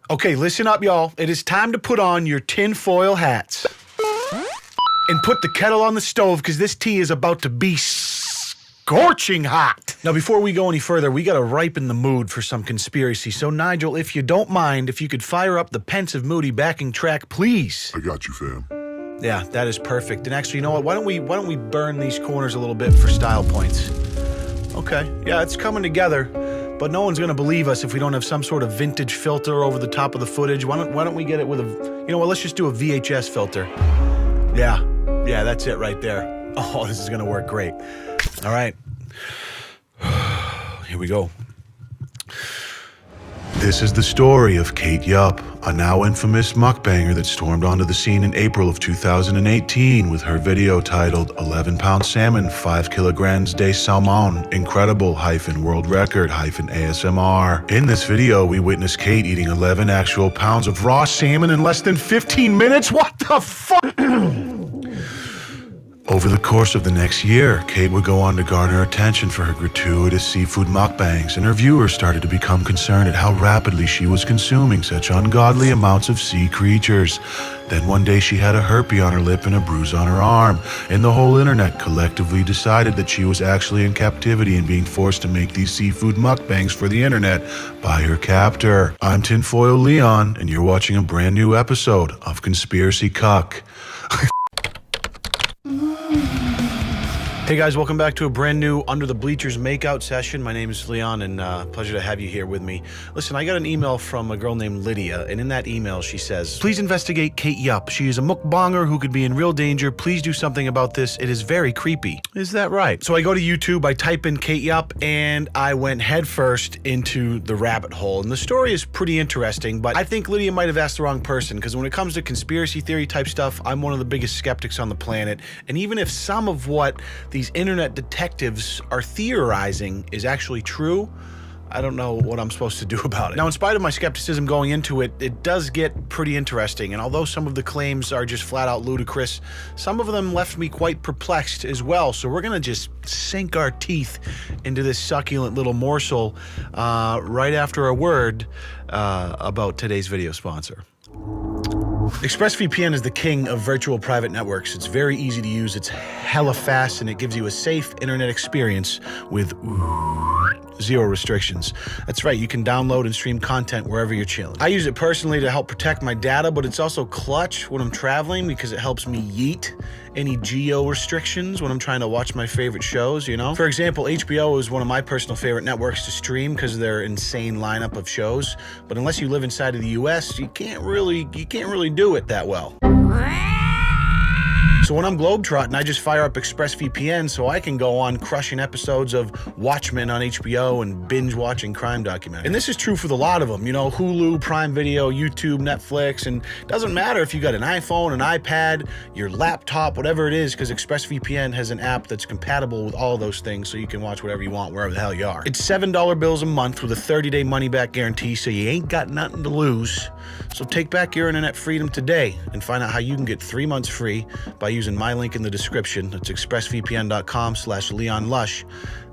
Okay, listen up, y'all. It is time to put on your tinfoil hats. And put the kettle on the stove, because this tea is about to be scorching hot. Now, before we go any further, we gotta ripen the mood for some conspiracy. So, Nigel, if you don't mind, if you could fire up the pensive, moody backing track, please. I got you, fam. Yeah, that is perfect. And actually, you know what? Why don't we burn these corners a little bit for style points? Okay, yeah, it's coming together. But no one's gonna believe us if we don't have some sort of vintage filter over the top of the footage. Why don't we get it with a, you know what, let's just do a VHS filter. Yeah, that's it right there. Oh, this is gonna work great. All right, here we go. This is the story of Kate Yupp, a now infamous mukbanger that stormed onto the scene in April of 2018 with her video titled 11-pound salmon, 5 kilograms de salmon, incredible -world record -ASMR. In this video, we witness Kate eating 11 actual pounds of raw salmon in less than 15 minutes. What the fuck? Over the course of the next year, Kate would go on to garner attention for her gratuitous seafood mukbangs, and her viewers started to become concerned at how rapidly she was consuming such ungodly amounts of sea creatures. Then one day she had a herpes on her lip and a bruise on her arm, and the whole internet collectively decided that she was actually in captivity and being forced to make these seafood mukbangs for the internet by her captor. I'm Tinfoil Leon, and you're watching a brand new episode of Conspiracy Cuck. Hey guys, welcome back to a brand new Under the Bleachers makeout session. My name is Leon, and pleasure to have you here with me. Listen, I got an email from a girl named Lydia, and in that email she says, "Please investigate Kate Yupp. She is a mukbanger who could be in real danger. Please do something about this. It is very creepy." Is that right? So I go to YouTube, I type in Kate Yupp, and I went headfirst into the rabbit hole. And the story is pretty interesting, but I think Lydia might have asked the wrong person, because when it comes to conspiracy theory type stuff, I'm one of the biggest skeptics on the planet. And even if some of what these internet detectives are theorizing is actually true, I don't know what I'm supposed to do about it. Now, in spite of my skepticism going into it, it does get pretty interesting, and although some of the claims are just flat out ludicrous, some of them left me quite perplexed as well. So we're gonna just sink our teeth into this succulent little morsel right after a word about today's video sponsor. ExpressVPN is the king of virtual private networks. It's very easy to use, it's hella fast, and it gives you a safe internet experience with zero restrictions. That's right, you can download and stream content wherever you're chilling. I use it personally to help protect my data, but it's also clutch when I'm traveling because it helps me yeet any geo restrictions when I'm trying to watch my favorite shows, you know? For example, HBO is one of my personal favorite networks to stream because of their insane lineup of shows, but unless you live inside of the US, you can't really do it that well. So when I'm globetrotting, I just fire up ExpressVPN so I can go on crushing episodes of Watchmen on HBO and binge watching crime documentaries. And this is true for the lot of them, you know, Hulu, Prime Video, YouTube, Netflix, and it doesn't matter if you got an iPhone, an iPad, your laptop, whatever it is, because ExpressVPN has an app that's compatible with all those things so you can watch whatever you want wherever the hell you are. It's $7 bills a month with a 30-day money-back guarantee, so you ain't got nothing to lose. So take back your internet freedom today and find out how you can get 3 months free by using my link in the description. That's expressvpn.com/LeonLush.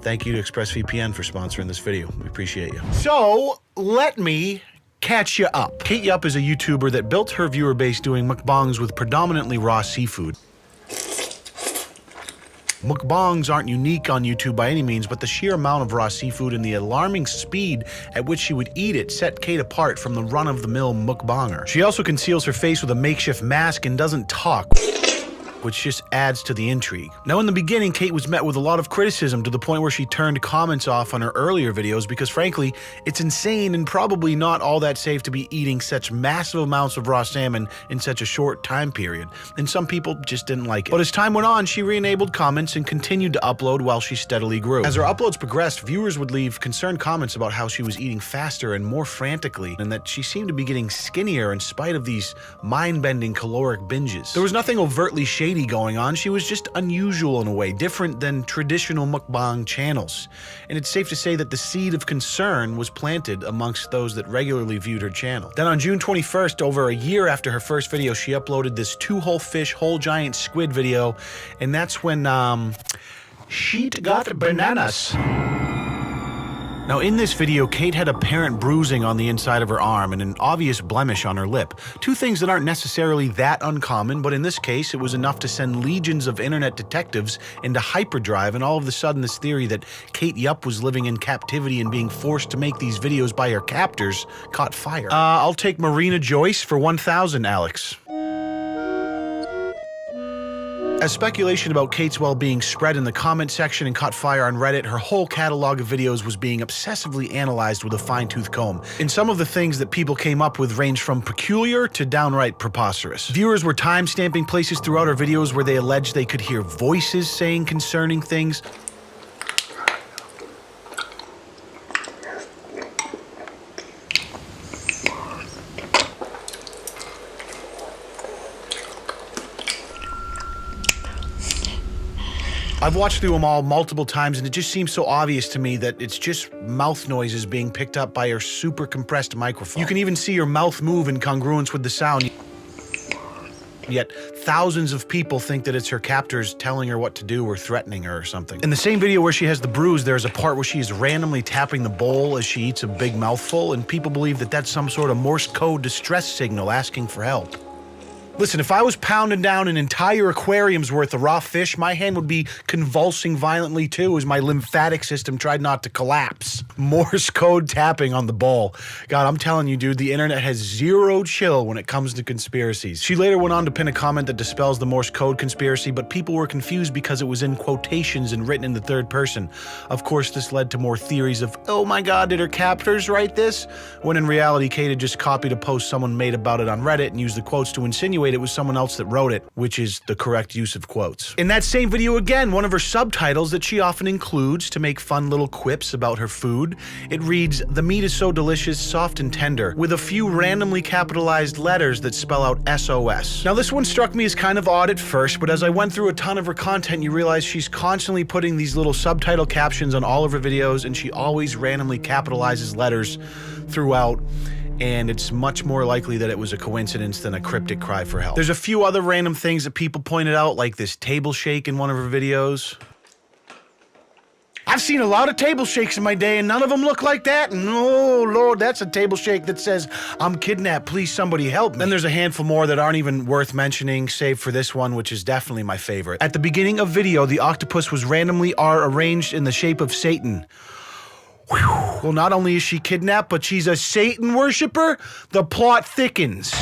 Thank you to ExpressVPN for sponsoring this video. We appreciate you. So let me catch you up. Kate Yupp is a YouTuber that built her viewer base doing mukbangs with predominantly raw seafood. Mukbangs aren't unique on YouTube by any means, but the sheer amount of raw seafood and the alarming speed at which she would eat it set Kate apart from the run-of-the-mill mukbanger. She also conceals her face with a makeshift mask and doesn't talk, which just adds to the intrigue. Now, in the beginning, Kate was met with a lot of criticism to the point where she turned comments off on her earlier videos because, frankly, it's insane and probably not all that safe to be eating such massive amounts of raw salmon in such a short time period, and some people just didn't like it. But as time went on, she re-enabled comments and continued to upload while she steadily grew. As her uploads progressed, viewers would leave concerned comments about how she was eating faster and more frantically, and that she seemed to be getting skinnier in spite of these mind-bending caloric binges. There was nothing overtly shady going on. She was just unusual in a way, different than traditional mukbang channels. And it's safe to say that the seed of concern was planted amongst those that regularly viewed her channel. Then on June 21st, over a year after her first video, she uploaded this 2 whole fish, whole giant squid video, and that's when she'd got bananas. Now in this video, Kate had apparent bruising on the inside of her arm and an obvious blemish on her lip. Two things that aren't necessarily that uncommon, but in this case it was enough to send legions of internet detectives into hyperdrive, and all of a sudden this theory that Kate Yupp was living in captivity and being forced to make these videos by her captors caught fire. I'll take Marina Joyce for 1,000, Alex. As speculation about Kate's well-being spread in the comment section and caught fire on Reddit, her whole catalog of videos was being obsessively analyzed with a fine-tooth comb. And some of the things that people came up with ranged from peculiar to downright preposterous. Viewers were time-stamping places throughout her videos where they alleged they could hear voices saying concerning things. I've watched through them all multiple times, and it just seems so obvious to me that it's just mouth noises being picked up by her super compressed microphone. You can even see her mouth move in congruence with the sound. Yet thousands of people think that it's her captors telling her what to do or threatening her or something. In the same video where she has the bruise, there's a part where she is randomly tapping the bowl as she eats a big mouthful, and people believe that that's some sort of Morse code distress signal asking for help. Listen, if I was pounding down an entire aquarium's worth of raw fish, my hand would be convulsing violently too as my lymphatic system tried not to collapse. Morse code tapping on the bowl. God, I'm telling you, dude, the internet has zero chill when it comes to conspiracies. She later went on to pin a comment that dispels the Morse code conspiracy, but people were confused because it was in quotations and written in the third person. Of course, this led to more theories of, oh my God, did her captors write this? When in reality, Kate had just copied a post someone made about it on Reddit and used the quotes to insinuate it was someone else that wrote it, which is the correct use of quotes. In that same video again, one of her subtitles that she often includes to make fun little quips about her food, it reads, "The meat is so delicious, soft and tender," with a few randomly capitalized letters that spell out SOS. Now this one struck me as kind of odd at first, but as I went through a ton of her content, you realize she's constantly putting these little subtitle captions on all of her videos, and she always randomly capitalizes letters throughout. And it's much more likely that it was a coincidence than a cryptic cry for help. There's a few other random things that people pointed out, like this table shake in one of her videos. I've seen a lot of table shakes in my day, and none of them look like that. And oh, Lord, that's a table shake that says, "I'm kidnapped, please somebody help me." Then there's a handful more that aren't even worth mentioning, save for this one, which is definitely my favorite. At the beginning of video, the octopus was randomly arranged in the shape of Satan. Well, not only is she kidnapped, but she's a Satan worshiper. The plot thickens.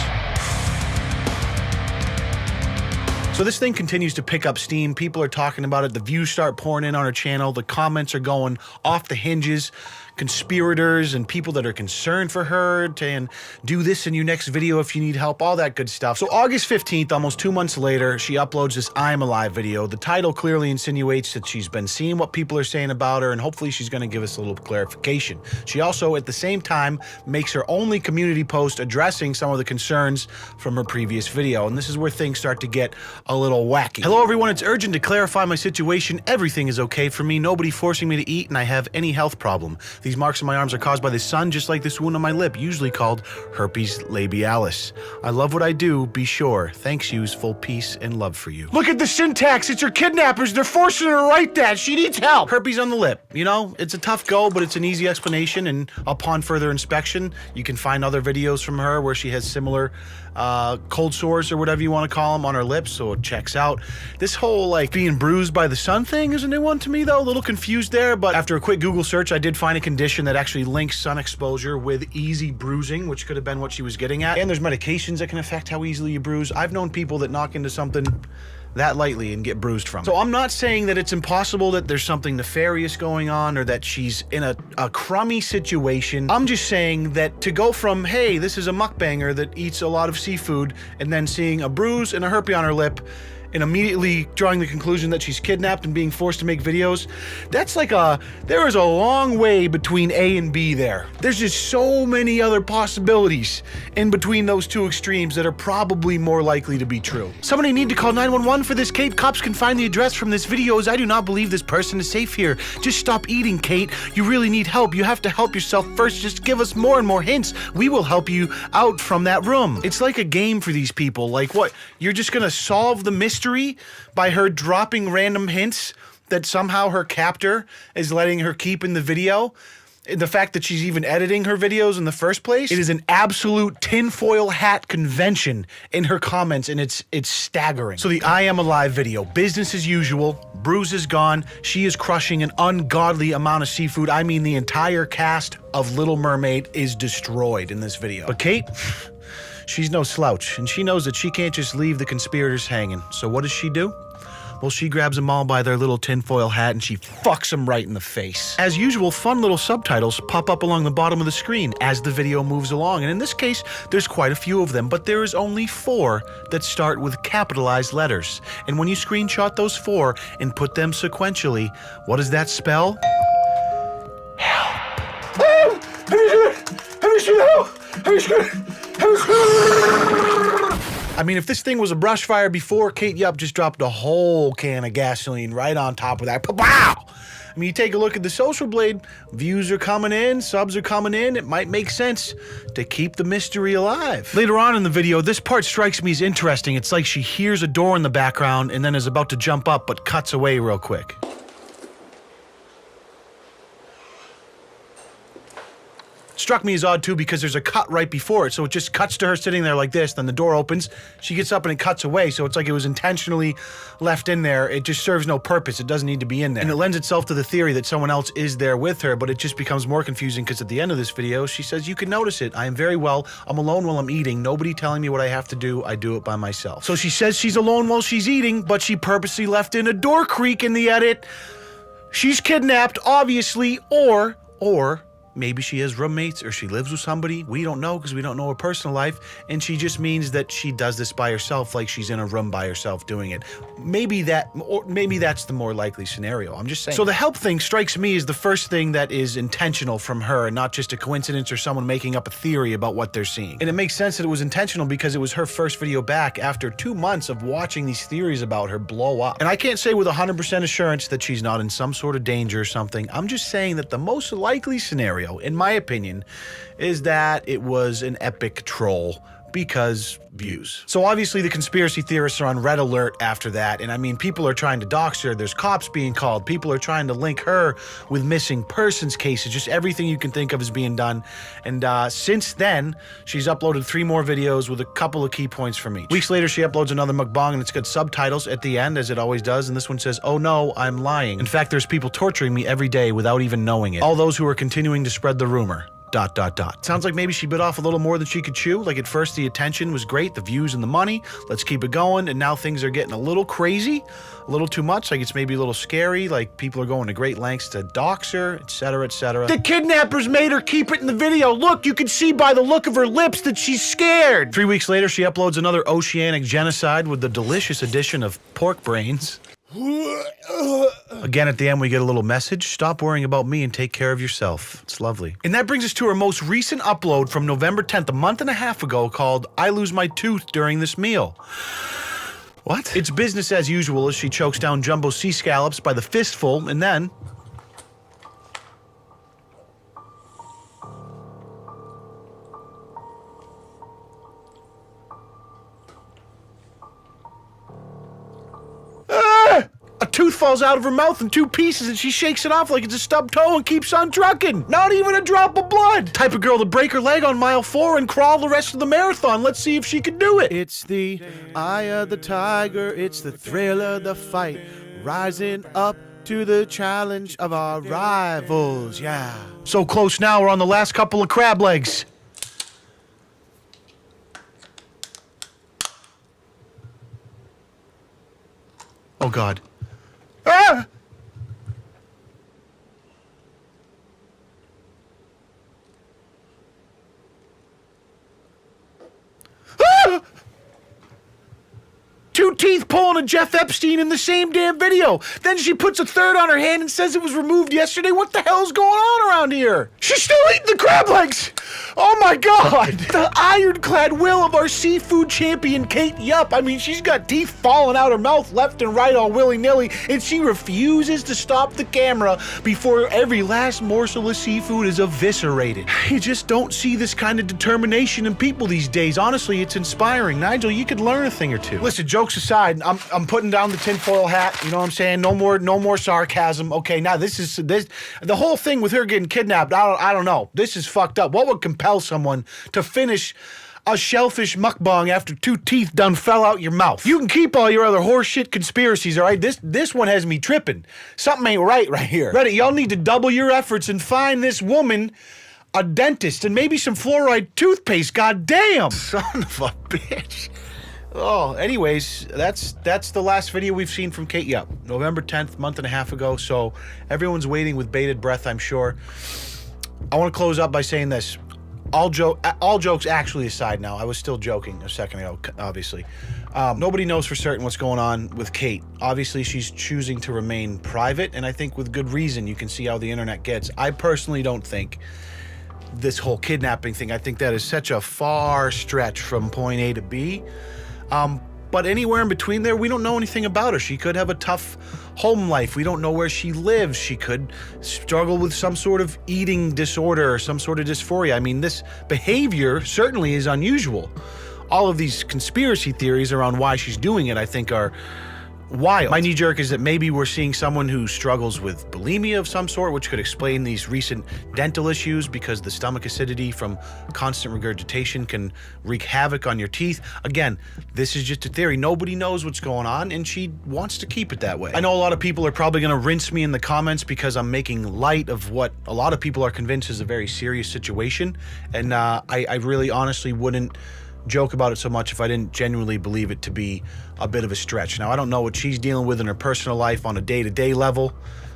So this thing continues to pick up steam. People are talking about it. The views start pouring in on her channel. The comments are going off the hinges. Conspirators and people that are concerned for her and do this in your next video if you need help, all that good stuff. So August 15th, almost 2 months later, she uploads this I'm Alive video. The title clearly insinuates that she's been seeing what people are saying about her, and hopefully she's going to give us a little clarification. She also, at the same time, makes her only community post addressing some of the concerns from her previous video, and this is where things start to get a little wacky. Hello everyone, it's urgent to clarify my situation. Everything is okay for me, nobody forcing me to eat, and I have any health problem. These marks on my arms are caused by the sun, just like this wound on my lip, usually called herpes labialis. I love what I do, be sure. Thanks yous, full peace and love for you. Look at the syntax, it's her kidnappers, they're forcing her to write that, she needs help. Herpes on the lip, you know, it's a tough go, but it's an easy explanation, and upon further inspection, you can find other videos from her where she has similar cold sores or whatever you want to call them on her lips, so it checks out. This whole like being bruised by the sun thing is a new one to me though, a little confused there, but after a quick Google search I did find a condition that actually links sun exposure with easy bruising, which could have been what she was getting at. And there's medications that can affect how easily you bruise. I've known people that knock into something that lightly and get bruised from it. So I'm not saying that it's impossible that there's something nefarious going on or that she's in a crummy situation. I'm just saying that to go from, hey, this is a mukbanger that eats a lot of seafood, and then seeing a bruise and a herpes on her lip, and immediately drawing the conclusion that she's kidnapped and being forced to make videos, that's like there is a long way between A and B there. There's just so many other possibilities in between those two extremes that are probably more likely to be true. Somebody need to call 911 for this, Kate. Cops can find the address from this video, as I do not believe this person is safe here. Just stop eating, Kate. You really need help. You have to help yourself first. Just give us more and more hints. We will help you out from that room. It's like a game for these people. Like what? You're just gonna solve the mystery by her dropping random hints that somehow her captor is letting her keep in the video? the fact that she's even editing her videos in the first place. It is an absolute tinfoil hat convention in her comments, and it's staggering. So the I Am Alive video, business as usual, Bruce is gone, she is crushing an ungodly amount of seafood. I mean, the entire cast of Little Mermaid is destroyed in this video. But Kate, she's no slouch, and she knows that she can't just leave the conspirators hanging. So what does she do? Well, she grabs them all by their little tinfoil hat and she fucks them right in the face. As usual, fun little subtitles pop up along the bottom of the screen as the video moves along, and in this case, there's quite a few of them, but there is only 4 that start with capitalized letters. And when you screenshot those 4 and put them sequentially, what does that spell? Help. I mean, if this thing was a brush fire before, Kate Yup just dropped a whole can of gasoline right on top of that. Wow! I mean, you take a look at the Social Blade, views are coming in, subs are coming in, it might make sense to keep the mystery alive. Later on in the video, this part strikes me as interesting. It's like she hears a door in the background and then is about to jump up, but cuts away real quick. Struck me as odd too because there's a cut right before it, so it just cuts to her sitting there like this, then the door opens, she gets up and it cuts away, so it's like it was intentionally left in there. It just serves no purpose, it doesn't need to be in there. And it lends itself to the theory that someone else is there with her, but it just becomes more confusing because at the end of this video, she says, "You can notice it, I am very well, I'm alone while I'm eating, nobody telling me what I have to do, I do it by myself." So she says she's alone while she's eating, but she purposely left in a door creak in the edit. She's kidnapped, obviously, or maybe she has roommates or she lives with somebody. We don't know because we don't know her personal life, and she just means that she does this by herself, like she's in a room by herself doing it. Maybe that's the more likely scenario. I'm just saying. So the help thing strikes me as the first thing that is intentional from her and not just a coincidence or someone making up a theory about what they're seeing. And it makes sense that it was intentional because it was her first video back after 2 months of watching these theories about her blow up. And I can't say with 100% assurance that she's not in some sort of danger or something. I'm just saying that the most likely scenario, in my opinion, is that it was an epic troll because views. So obviously the conspiracy theorists are on red alert after that, and I mean, people are trying to dox her, there's cops being called, people are trying to link her with missing persons cases, just everything you can think of is being done. And since then, she's uploaded 3 more videos with a couple of key points from each. Weeks later, she uploads another mukbang and it's got subtitles at the end, as it always does, and this one says, "Oh no, I'm lying. In fact, there's people torturing me every day without even knowing it. All those who are continuing to spread the rumor. ... Sounds like maybe she bit off a little more than she could chew. Like at first the attention was great, the views and the money, let's keep it going, and now things are getting a little crazy, a little too much, like it's maybe a little scary, like people are going to great lengths to dox her, etc, etc. The kidnappers made her keep it in the video. Look, you can see by the look of her lips that she's scared. 3 weeks later, she uploads another oceanic genocide with the delicious addition of pork brains. Again, at the end, we get a little message. Stop worrying about me and take care of yourself. It's lovely. And that brings us to her most recent upload from November 10th, a month and a half ago, called "I Lose My Tooth During This Meal." What? It's business as usual as she chokes down jumbo sea scallops by the fistful, and then... a tooth falls out of her mouth in 2 pieces and she shakes it off like it's a stubbed toe and keeps on trucking. Not even a drop of blood. Type of girl to break her leg on mile 4 and crawl the rest of the marathon. Let's see if she can do it. It's the eye of the tiger. It's the thrill of the fight. Rising up to the challenge of our rivals. Yeah. So close now. We're on the last couple of crab legs. Oh God. Ah! Ah! 2 teeth pulling a Jeff Epstein in the same damn video. Then she puts a third on her hand and says it was removed yesterday. What the hell's going on around here? She's still eating the crab legs. Oh my God! The ironclad will of our seafood champion, Kate Yupp. I mean, she's got teeth falling out her mouth left and right all willy-nilly, and she refuses to stop the camera before every last morsel of seafood is eviscerated. You just don't see this kind of determination in people these days. Honestly, it's inspiring. Nigel, you could learn a thing or two. Listen, jokes aside, I'm putting down the tinfoil hat. You know what I'm saying? No more sarcasm. Okay, now this the whole thing with her getting kidnapped. I don't know. This is fucked up. What would compel someone to finish a shellfish mukbang after 2 teeth done fell out your mouth? You can keep all your other horseshit conspiracies, all right? This one has me tripping. Something ain't right here. Reddit, y'all need to double your efforts and find this woman a dentist and maybe some fluoride toothpaste. God damn. Son of a bitch. Oh, anyways, that's the last video we've seen from Kate Yupp. November 10th, month and a half ago, so everyone's waiting with bated breath, I'm sure. I want to close up by saying this. All jokes actually aside now, I was still joking a second ago, obviously. Nobody knows for certain what's going on with Kate. Obviously, she's choosing to remain private, and I think with good reason. You can see how the internet gets. I personally don't think this whole kidnapping thing, I think that is such a far stretch from point A to B. But anywhere in between there, we don't know anything about her. She could have a tough home life. We don't know where she lives. She could struggle with some sort of eating disorder or some sort of dysphoria. I mean, this behavior certainly is unusual. All of these conspiracy theories around why she's doing it, I think, are wild. My knee jerk is that maybe we're seeing someone who struggles with bulimia of some sort, which could explain these recent dental issues, because the stomach acidity from constant regurgitation can wreak havoc on your teeth. Again, this is just a theory. Nobody knows what's going on, and she wants to keep it that way. I know a lot of people are probably going to rinse me in the comments because I'm making light of what a lot of people are convinced is a very serious situation, and I really honestly wouldn't joke about it so much if I didn't genuinely believe it to be a bit of a stretch. Now, I don't know what she's dealing with in her personal life on a day-to-day level.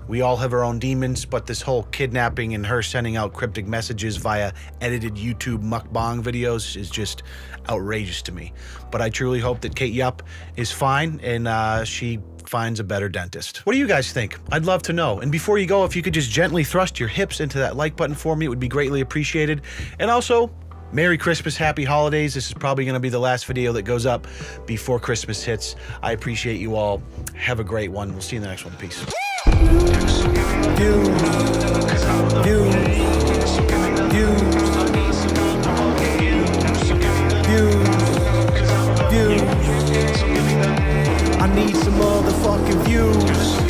We all have our own demons, but this whole kidnapping and her sending out cryptic messages via edited YouTube mukbang videos is just outrageous to me. But I truly hope that Kate Yupp is fine and she finds a better dentist. What do you guys think? I'd love to know. And before you go, if you could just gently thrust your hips into that like button for me, it would be greatly appreciated. And also, Merry Christmas, Happy Holidays. This is probably going to be the last video that goes up before Christmas hits. I appreciate you all. Have a great one. We'll see you in the next one. Peace. I need some motherfucking views.